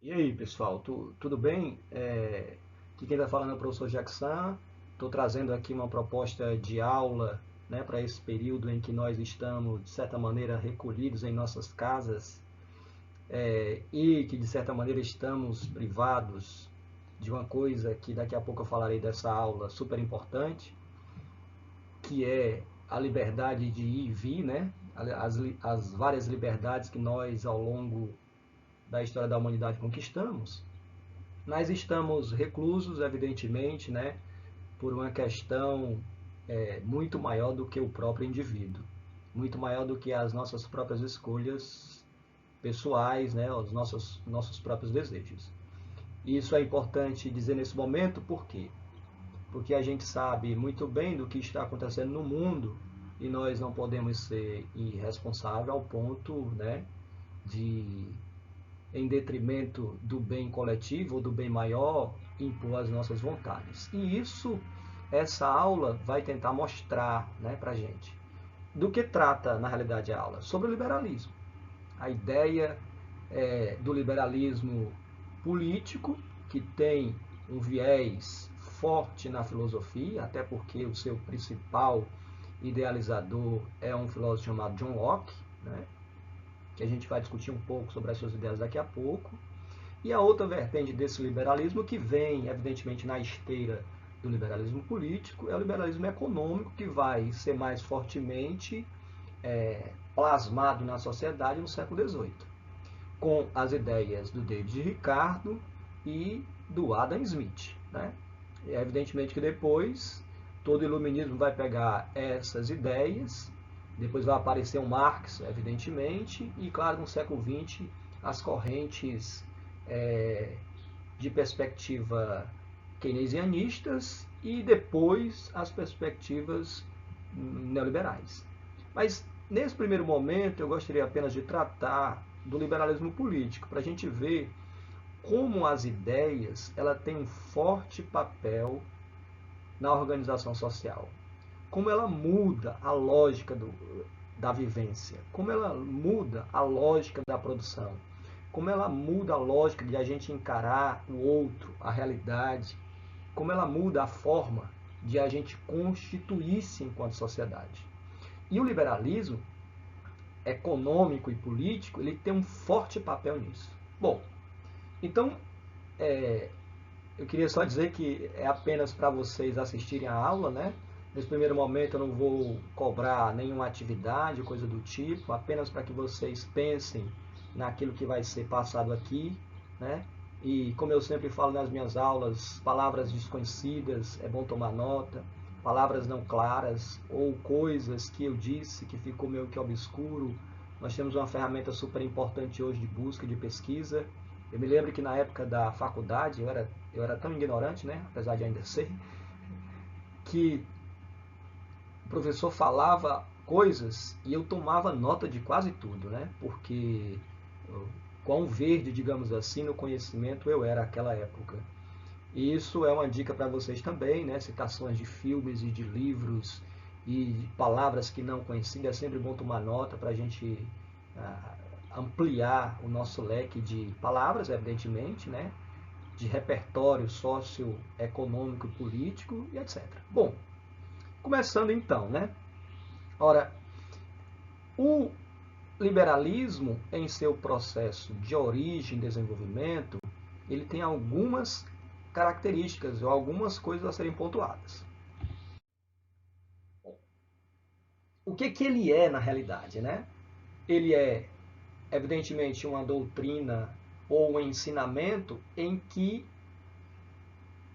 E aí, pessoal, tudo bem? Aqui quem está falando é o professor Jackson. Estou trazendo aqui uma proposta de aula, né, para esse período em que nós estamos, de certa maneira, recolhidos em nossas casas, e que, de certa maneira, estamos privados de uma coisa que daqui a pouco eu falarei dessa aula super importante, que é a liberdade de ir e vir, né? As várias liberdades que nós, ao longo da história da humanidade, conquistamos. Nós estamos reclusos, evidentemente, né, por uma questão muito maior do que o próprio indivíduo, muito maior do que as nossas próprias escolhas pessoais, né, os nossos próprios desejos. E isso é importante dizer nesse momento, por quê? Porque a gente sabe muito bem do que está acontecendo no mundo e nós não podemos ser irresponsáveis ao ponto, né, de em detrimento do bem coletivo ou do bem maior, impor as nossas vontades. E isso, essa aula vai tentar mostrar, né, para a gente. Do que trata, na realidade, a aula? Sobre o liberalismo. A ideia do liberalismo político, que tem um viés forte na filosofia, até porque o seu principal idealizador é um filósofo chamado John Locke, né, que a gente vai discutir um pouco sobre as suas ideias daqui a pouco. E a outra vertente desse liberalismo, que vem, evidentemente, na esteira do liberalismo político, é o liberalismo econômico, que vai ser mais fortemente plasmado na sociedade no século XVIII, com as ideias do David Ricardo e do Adam Smith. Né? E evidentemente que depois todo o iluminismo vai pegar essas ideias, depois vai aparecer o Marx, evidentemente, e claro, no século XX, as correntes é, de perspectiva keynesianistas e depois as perspectivas neoliberais. Mas nesse primeiro momento eu gostaria apenas de tratar do liberalismo político, para a gente ver como as ideias ela têm um forte papel na organização social, como ela muda a lógica da vivência, como ela muda a lógica da produção, como ela muda a lógica de a gente encarar o outro, a realidade, como ela muda a forma de a gente constituir-se enquanto sociedade. E o liberalismo econômico e político, ele tem um forte papel nisso. Bom, então eu queria só dizer que é apenas para vocês assistirem a aula, né? Nesse primeiro momento eu não vou cobrar nenhuma atividade, coisa do tipo, apenas para que vocês pensem naquilo que vai ser passado aqui, né? E como eu sempre falo nas minhas aulas, palavras desconhecidas, é bom tomar nota, palavras não claras ou coisas que eu disse que ficou meio que obscuro. Nós temos uma ferramenta super importante hoje de busca, de pesquisa. Eu me lembro que na época da faculdade eu era tão ignorante, né, apesar de ainda ser, que o professor falava coisas e eu tomava nota de quase tudo, né, porque quão verde, digamos assim, no conhecimento eu era naquela época. E isso é uma dica para vocês também, né, citações de filmes e de livros e de palavras que não conhecidas, é sempre bom tomar nota para a gente ampliar o nosso leque de palavras, evidentemente, né, de repertório socioeconômico, político e etc. Bom, começando então, né? Ora, o liberalismo, em seu processo de origem e desenvolvimento, ele tem algumas características ou algumas coisas a serem pontuadas. O que ele é na realidade, né? Ele é, evidentemente, uma doutrina ou um ensinamento em que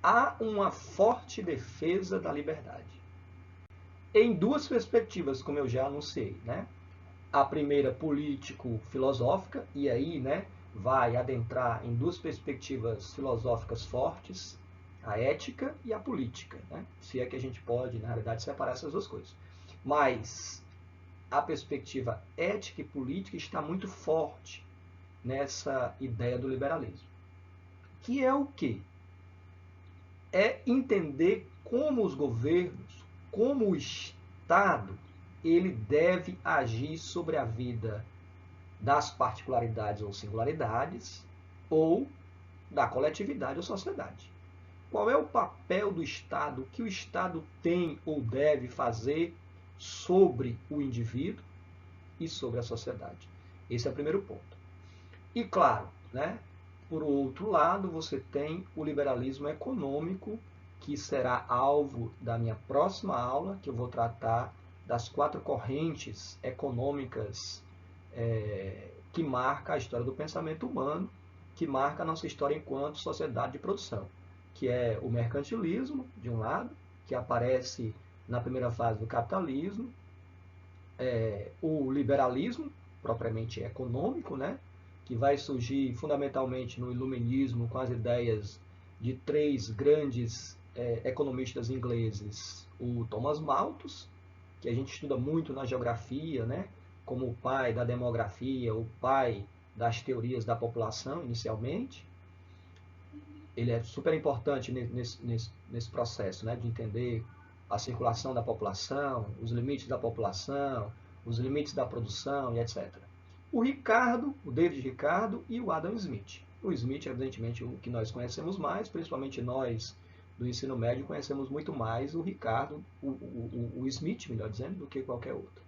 há uma forte defesa da liberdade. Em duas perspectivas, como eu já anunciei, né? A primeira político-filosófica, e aí, né, vai adentrar em duas perspectivas filosóficas fortes, a ética e a política, né? Se é que a gente pode, na realidade, separar essas duas coisas. Mas a perspectiva ética e política está muito forte nessa ideia do liberalismo. Que é o quê? É entender como os governos, como o Estado, ele deve agir sobre a vida das particularidades ou singularidades, ou da coletividade ou sociedade. Qual é o papel do Estado? O que o Estado tem ou deve fazer sobre o indivíduo e sobre a sociedade? Esse é o primeiro ponto. E claro, né, por outro lado, você tem o liberalismo econômico, que será alvo da minha próxima aula, que eu vou tratar das 4 correntes econômicas que marca a história do pensamento humano, que marca a nossa história enquanto sociedade de produção, que é o mercantilismo, de um lado, que aparece na primeira fase do capitalismo, o liberalismo, propriamente econômico, né, que vai surgir fundamentalmente no iluminismo com as ideias de 3 grandes economistas ingleses, o Thomas Malthus, que a gente estuda muito na geografia, né, como o pai da demografia, o pai das teorias da população, inicialmente. Ele é super importante nesse processo, né, de entender a circulação da população, os limites da população, os limites da produção e etc. O David Ricardo e o Adam Smith. O Smith, evidentemente, o que nós conhecemos mais, principalmente nós do ensino médio, conhecemos muito mais o Ricardo, o Smith, melhor dizendo, do que qualquer outro.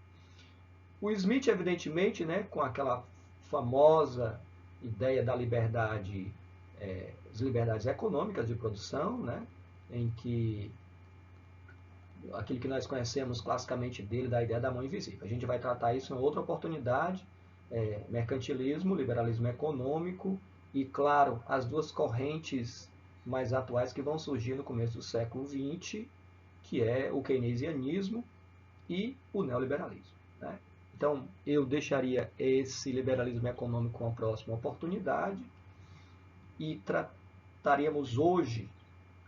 O Smith, evidentemente, né, com aquela famosa ideia da liberdade, as liberdades econômicas de produção, né, em que aquilo que nós conhecemos classicamente dele, da ideia da mão invisível. A gente vai tratar isso em outra oportunidade, mercantilismo, liberalismo econômico e, claro, as 2 correntes mais atuais que vão surgir no começo do século XX, que é o keynesianismo e o neoliberalismo, né? Então, eu deixaria esse liberalismo econômico com a próxima oportunidade e trataríamos hoje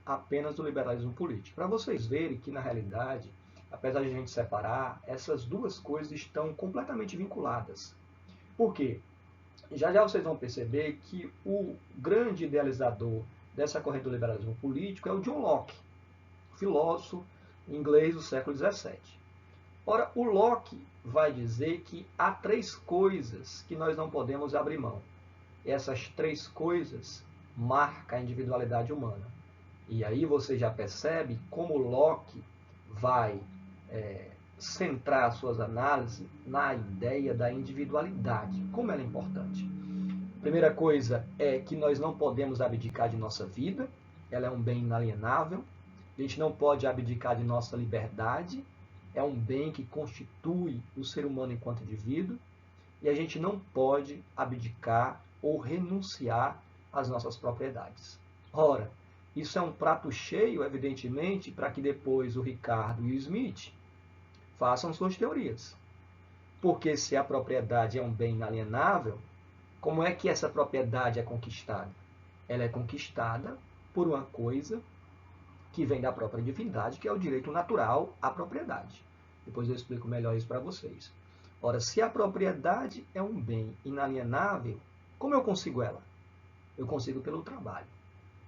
apenas do liberalismo político. Para vocês verem que, na realidade, apesar de a gente separar, essas 2 coisas estão completamente vinculadas. Por quê? Já já vocês vão perceber que o grande idealizador dessa corrente do liberalismo político é o John Locke, filósofo inglês do século XVII. Ora, o Locke vai dizer que há 3 coisas que nós não podemos abrir mão. Essas 3 coisas marcam a individualidade humana. E aí você já percebe como Locke vai centrar suas análises na ideia da individualidade, como ela é importante. A primeira coisa é que nós não podemos abdicar de nossa vida, ela é um bem inalienável. A gente não pode abdicar de nossa liberdade, é um bem que constitui o ser humano enquanto indivíduo. E a gente não pode abdicar ou renunciar às nossas propriedades. Ora, isso é um prato cheio, evidentemente, para que depois o Ricardo e o Smith façam suas teorias. Porque se a propriedade é um bem inalienável, como é que essa propriedade é conquistada? Ela é conquistada por uma coisa que vem da própria divindade, que é o direito natural à propriedade. Depois eu explico melhor isso para vocês. Ora, se a propriedade é um bem inalienável, como eu consigo ela? Eu consigo pelo trabalho.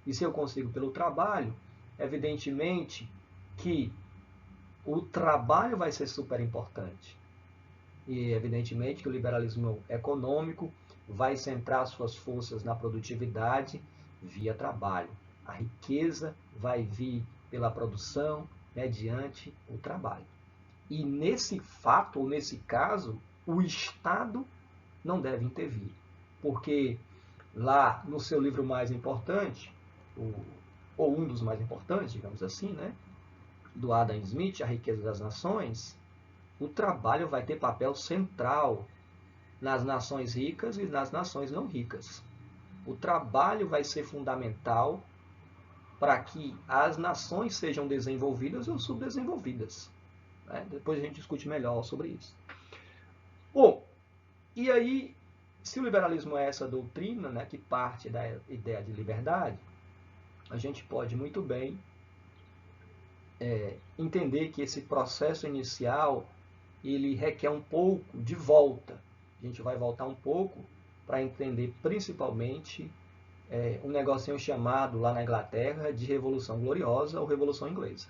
E se eu consigo pelo trabalho, evidentemente que o trabalho vai ser super importante. E evidentemente que o liberalismo econômico vai centrar suas forças na produtividade via trabalho. A riqueza vai vir pela produção mediante o trabalho. E nesse fato, ou nesse caso, o Estado não deve intervir. Porque lá no seu livro mais importante, ou um dos mais importantes, digamos assim, né, do Adam Smith, A Riqueza das Nações, o trabalho vai ter papel central nas nações ricas e nas nações não ricas. O trabalho vai ser fundamental para que as nações sejam desenvolvidas ou subdesenvolvidas. Né? Depois a gente discute melhor sobre isso. Bom, e aí, se o liberalismo é essa doutrina, né, que parte da ideia de liberdade, a gente pode muito bem entender que esse processo inicial ele requer um pouco de volta. A gente vai voltar um pouco para entender principalmente um negocinho chamado lá na Inglaterra de Revolução Gloriosa ou Revolução Inglesa.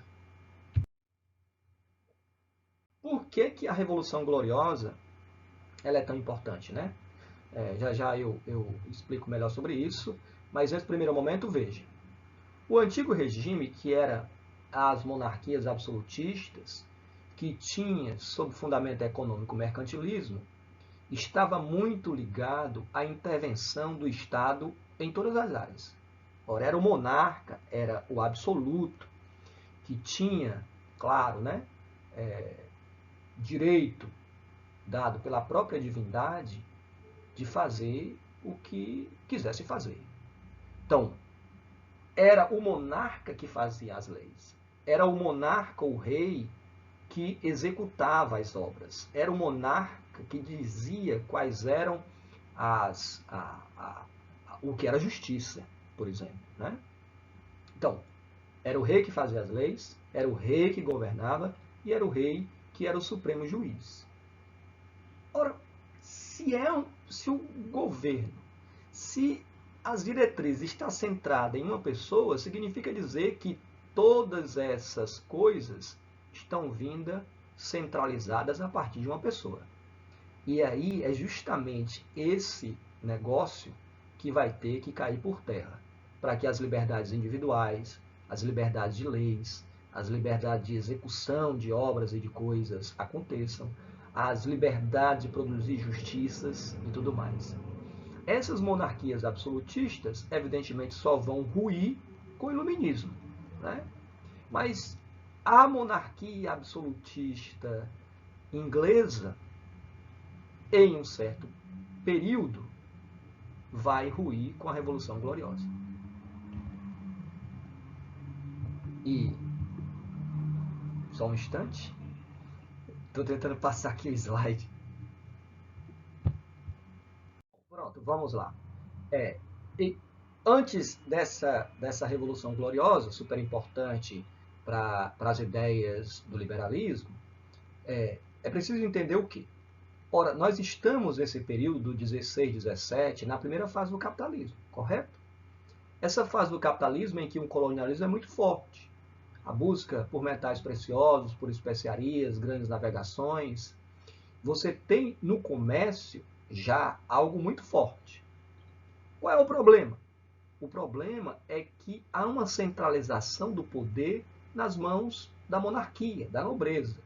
Por que a Revolução Gloriosa ela é tão importante, né? Já já eu explico melhor sobre isso, mas nesse primeiro momento, veja. O antigo regime, que era as monarquias absolutistas, que tinha sob fundamento econômico o mercantilismo, estava muito ligado à intervenção do Estado em todas as áreas. Ora, era o monarca, era o absoluto, que tinha, claro, né, direito dado pela própria divindade de fazer o que quisesse fazer. Então, era o monarca que fazia as leis. Era o monarca, o rei, que executava as obras. Era o monarca que dizia quais eram o que era justiça, por exemplo. Né? Então, era o rei que fazia as leis, era o rei que governava e era o rei que era o supremo juiz. Ora, se o governo, se as diretrizes estão centradas em uma pessoa, significa dizer que todas essas coisas estão vindo centralizadas a partir de uma pessoa. E aí é justamente esse negócio que vai ter que cair por terra, para que as liberdades individuais, as liberdades de leis, as liberdades de execução de obras e de coisas aconteçam, as liberdades de produzir justiças e tudo mais. Essas monarquias absolutistas, evidentemente, só vão ruir com o iluminismo. Né? Mas a monarquia absolutista inglesa, em um certo período, vai ruir com a Revolução Gloriosa. E, só um instante, estou tentando passar aqui o slide. Pronto, vamos lá. E antes dessa Revolução Gloriosa, super importante para as ideias do liberalismo, é preciso entender o quê? Ora, nós estamos nesse período 16, 17, na primeira fase do capitalismo, correto? Essa fase do capitalismo em que o colonialismo é muito forte. A busca por metais preciosos, por especiarias, grandes navegações. Você tem no comércio já algo muito forte. Qual é o problema? O problema é que há uma centralização do poder nas mãos da monarquia, da nobreza.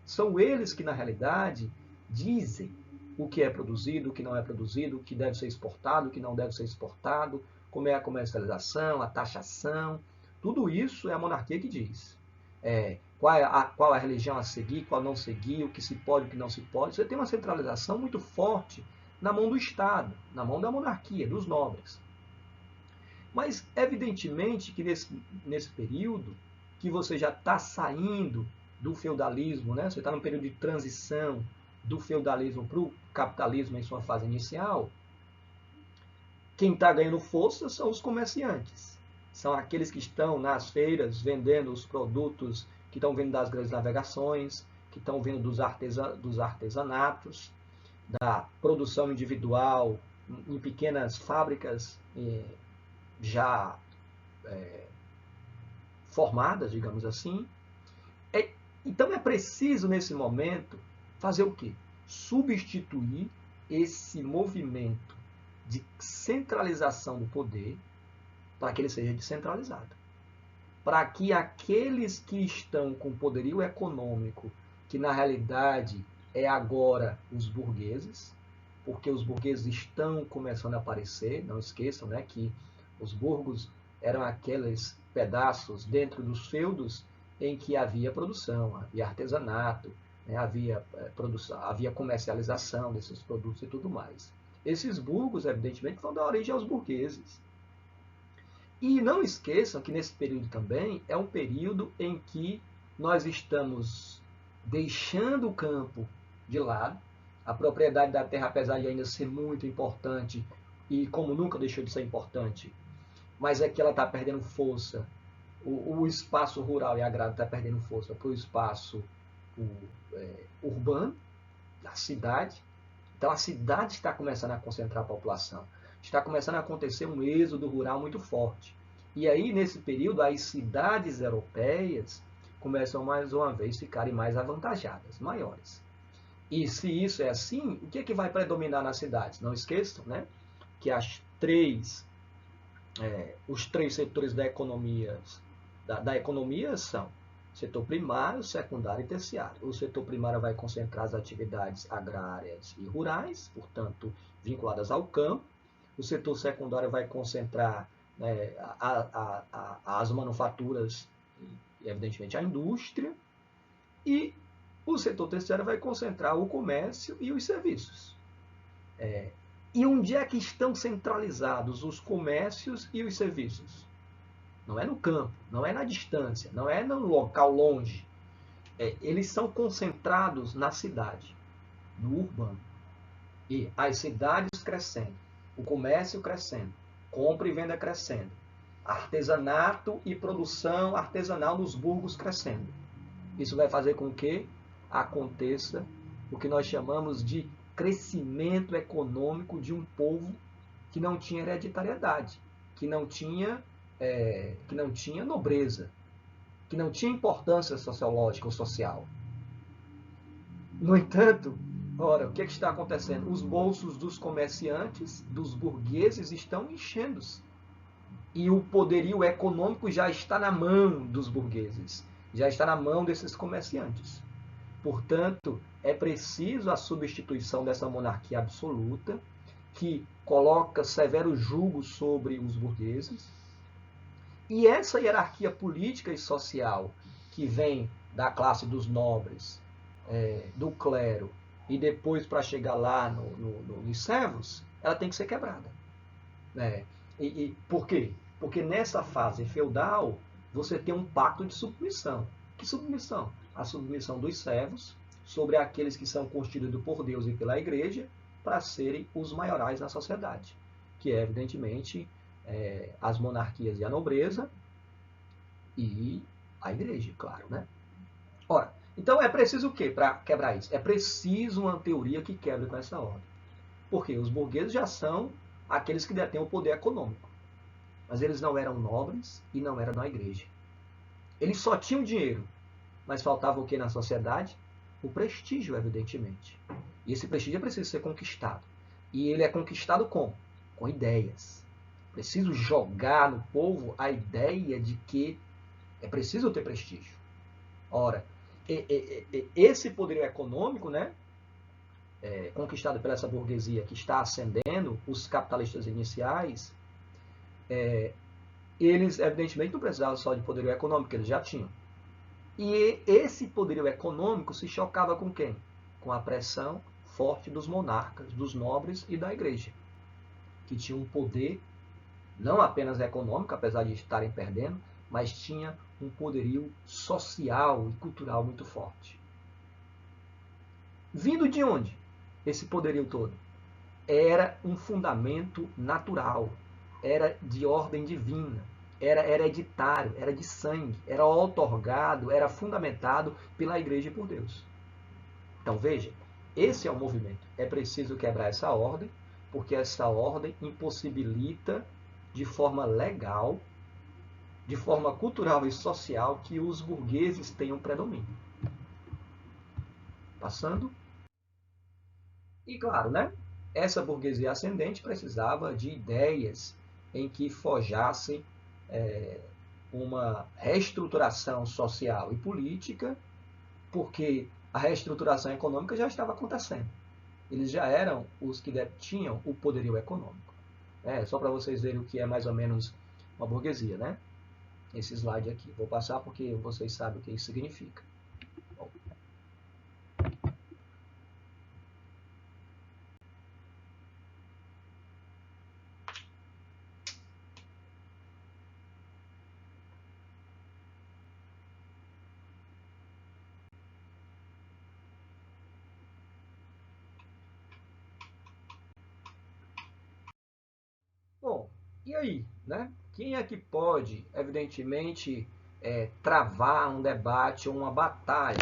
São eles que, na realidade, dizem o que é produzido, o que não é produzido, o que deve ser exportado, o que não deve ser exportado, como é a comercialização, a taxação. Tudo isso é a monarquia que diz. Qual a religião a seguir, qual não seguir, o que se pode, o que não se pode. Você tem uma centralização muito forte na mão do Estado, na mão da monarquia, dos nobres. Mas, evidentemente, que nesse período que você já está saindo do feudalismo, né? Você está num período de transição do feudalismo para o capitalismo em sua fase inicial, quem está ganhando força são os comerciantes. São aqueles que estão nas feiras vendendo os produtos que estão vindo das grandes navegações, que estão vindo dos artesanatos, da produção individual em pequenas fábricas já formadas, digamos assim. Então é preciso, nesse momento, fazer o quê? Substituir esse movimento de centralização do poder para que ele seja descentralizado. Para que aqueles que estão com poderio econômico, que na realidade é agora os burgueses, porque os burgueses estão começando a aparecer, não esqueçam, né, que os burgos eram aqueles pedaços dentro dos feudos em que havia produção, havia artesanato, né, havia comercialização desses produtos e tudo mais. Esses burgos, evidentemente, vão dar origem aos burgueses. E não esqueçam que nesse período também é um período em que nós estamos deixando o campo de lado. A propriedade da terra, apesar de ainda ser muito importante, e como nunca deixou de ser importante, mas é que ela está perdendo força. O espaço rural e agrário está perdendo força para o espaço urbano, a cidade. Então a cidade está começando a concentrar a população. Está começando a acontecer um êxodo rural muito forte. E aí, nesse período, as cidades europeias começam mais uma vez a ficarem mais avantajadas, maiores. E se isso é assim, o que é que vai predominar nas cidades? Não esqueçam, né, que os três setores da economia são setor primário, secundário e terciário. O setor primário vai concentrar as atividades agrárias e rurais, portanto, vinculadas ao campo. O setor secundário vai concentrar, né, as manufaturas e, evidentemente, a indústria. E o setor terciário vai concentrar o comércio e os serviços. E onde é que estão centralizados os comércios e os serviços? Não é no campo, não é na distância, não é no local longe. Eles são concentrados na cidade, no urbano. E as cidades crescendo, o comércio crescendo, compra e venda crescendo, artesanato e produção artesanal nos burgos crescendo. Isso vai fazer com que aconteça o que nós chamamos de crescimento econômico de um povo que não tinha hereditariedade, que não tinha nobreza, que não tinha importância sociológica ou social. No entanto, ora, o que está acontecendo? Os bolsos dos comerciantes, dos burgueses, estão enchendo-se. E o poderio econômico já está na mão dos burgueses, já está na mão desses comerciantes. Portanto, é preciso a substituição dessa monarquia absoluta, que coloca severo jugo sobre os burgueses. E essa hierarquia política e social que vem da classe dos nobres, do clero, e depois para chegar lá nos servos, ela tem que ser quebrada. Né? Por quê? Porque nessa fase feudal, você tem um pacto de submissão. Que submissão? A submissão dos servos sobre aqueles que são constituídos por Deus e pela igreja para serem os maiorais na sociedade, que é, evidentemente, as monarquias e a nobreza e a igreja, claro, né? Ora, então é preciso o quê para quebrar isso? É preciso uma teoria que quebre com essa ordem. Porque os burgueses já são aqueles que detêm o poder econômico. Mas eles não eram nobres e não eram da igreja. Eles só tinham dinheiro, mas faltava o que na sociedade? O prestígio, evidentemente. E esse prestígio é preciso ser conquistado. E ele é conquistado como? Com ideias. Preciso jogar no povo a ideia de que é preciso ter prestígio. Ora, esse poder econômico, né, conquistado pela essa burguesia que está ascendendo, os capitalistas iniciais, eles evidentemente não precisavam só de poderio econômico, eles já tinham. E esse poderio econômico se chocava com quem? Com a pressão forte dos monarcas, dos nobres e da igreja, que tinham um poder não apenas econômico, apesar de estarem perdendo, mas tinha um poderio social e cultural muito forte. Vindo de onde esse poderio todo? Era um fundamento natural, era de ordem divina, era hereditário, era de sangue, era outorgado, era fundamentado pela igreja e por Deus. Então veja, esse é o movimento. É preciso quebrar essa ordem, porque essa ordem impossibilita de forma legal, de forma cultural e social, que os burgueses tenham predomínio. Passando. E claro, né? Essa burguesia ascendente precisava de ideias em que forjassem uma reestruturação social e política, porque a reestruturação econômica já estava acontecendo. Eles já eram os que tinham o poderio econômico. Só para vocês verem o que é mais ou menos uma burguesia, né? Esse slide aqui. Vou passar porque vocês sabem o que isso significa. Bom. Bom, e aí, né? Quem é que pode, evidentemente, travar um debate ou uma batalha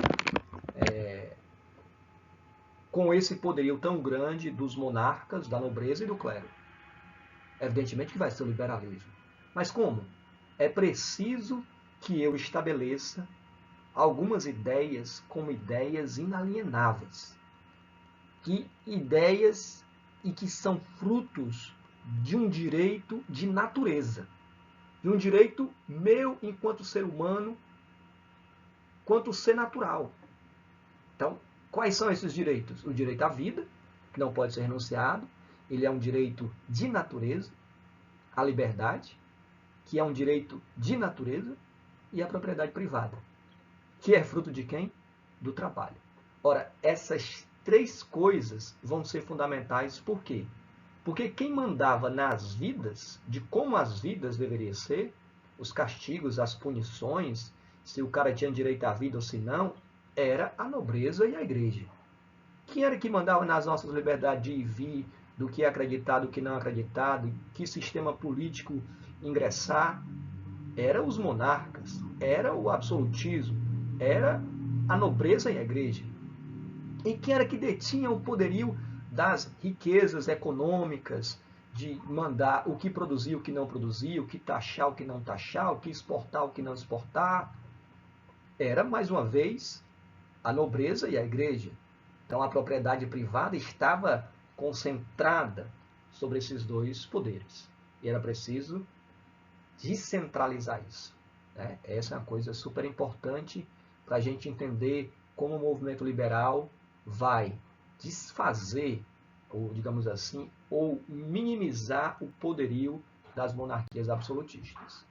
com esse poderio tão grande dos monarcas, da nobreza e do clero? Evidentemente que vai ser o liberalismo. Mas como? É preciso que eu estabeleça algumas ideias como ideias inalienáveis. que ideias e que são frutos de um direito de natureza, de um direito meu enquanto ser humano, quanto ser natural. Então, quais são esses direitos? O direito à vida, que não pode ser renunciado, ele é um direito de natureza, a liberdade, que é um direito de natureza, e a propriedade privada, que é fruto de quem? Do trabalho. Ora, essas três coisas vão ser fundamentais, por quê? Porque quem mandava nas vidas, de como as vidas deveriam ser, os castigos, as punições, se o cara tinha direito à vida ou se não, era a nobreza e a igreja. Quem era que mandava nas nossas liberdades de ir e vir, do que é acreditado, do que não é acreditado, que sistema político ingressar? Era os monarcas, era o absolutismo, era a nobreza e a igreja. E quem era que detinha o poderio das riquezas econômicas, de mandar o que produzir, o que não produzir, o que taxar, o que não taxar, o que exportar, o que não exportar? Era, mais uma vez, a nobreza e a igreja. Então a propriedade privada estava concentrada sobre esses dois poderes. E era preciso descentralizar isso. Né? Essa é uma coisa super importante para a gente entender como o movimento liberal vai desfazer, ou digamos assim, ou minimizar o poderio das monarquias absolutistas.